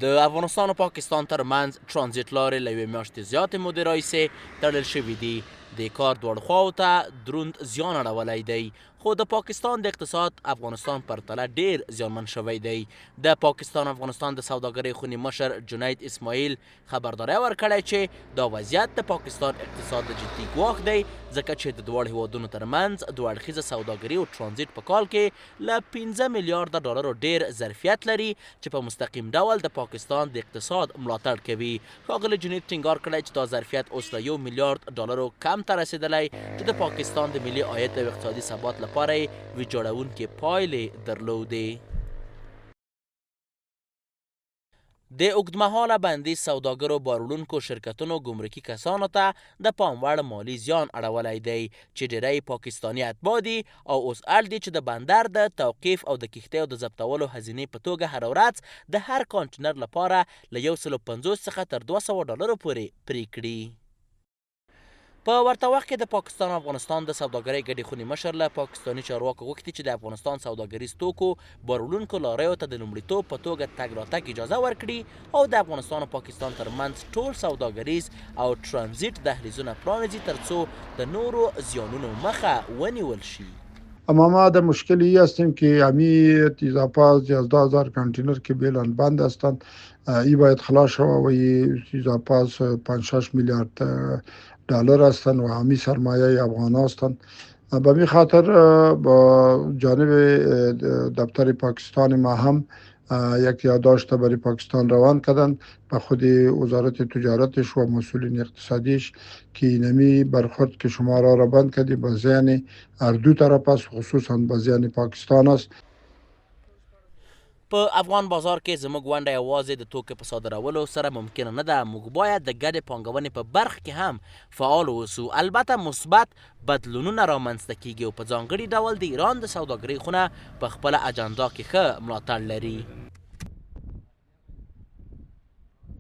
د افغانستان او پاکستان ترمنځ ترانزیت لارې له یوې میاشتې زیاتې مودې راهیسې تړل شوي دي. د کار دواړو خواو ته دروند زیان اړولی دی، خو د پاکستان د اقتصاد افغانستان پرتله ډیر زیانمن شوی دی. د پاکستان افغانستان د سوداګرۍ خونې مشر جنید اسماعیل خبرداری ورکړی چې دا وضعیت د پاکستان اقتصاد د جدي ګواښ دی، ځکه چې د دواړو هیوادونو ترمنځ دوه اړخیزه سوداګري او ټرانزیټ په کال کې له 15 میلیارده ډالرو ډیر ظرفیت لري چې په مستقیم ډول د پاکستان د اقتصاد ملاتړ کوي. ښاغلي جنید ټینګار کړی چې دا ظرفیت اوس له 1 میلیارد ډالرو کم ته رسېدلی چې د پاکستان د ملي عاید او اقتصادي ثبات لپاره یې ویجاړونکې پایلې درلودې. د اوږدمهاله بندیز سوداګرو باروړونکو شرکتونو ګمرکي کسانو ته د پام وړ مالي زیان اړولی دی چې ډیری پاکستاني اتباع دي او اوس اړ دي چې د بندر د توقیف او د کښتیو د ضبطولو هزینې په توګه هره ورځ د هر کانټینر لپاره له 150 څخه تر 200 ډالرو پورې پرې کړي. په ورته وخت کې د پاکستان او افغانستان د سوداګرۍ ګډې خونې مشر له پاکستاني چارواکو غوښتي چې د افغانستان سوداګریز توکو باروړونکو لاریو ته د لومړیتوب په توګه تګ راتګ اجازه ورکړي او د افغانستان او پاکستان ترمنځ ټول سوداګریز او ترانزیت دهلیزونه پرانیزي ترڅو د نورو زیانونو مخه ونیول شي. اما ما در مشکلی هستیم که همین اضافه 11000 کانتینر که بیلان بند هستند ای باید خلاص شود و این اضافه 5-6 میلیارد دلار هستند و همین سرمایه افغان هستند. به می خاطر با جانب دفتر پاکستان ما هم یک یادداشت برای پاکستان روان کردند به خود وزارت تجارتش و مسئولین اقتصادیش که اینمی برخورد که شما را بند کردی به ذهن هر دو طرف است، خصوصا به ذهن پاکستان است. په افغان بازار کې زموږ ونډه یوازې د توکو په صادرولو سره ممکنه نه ده. موږ باید د ګډې پانګونې په برخه کې هم فعال اوسو. البته مثبت بدلونونه رامنځته کیږي او په ځانګړي ډول د ایران د سوداګرۍ خونه په خپله اجنډا کې ښه ملاتړ لري.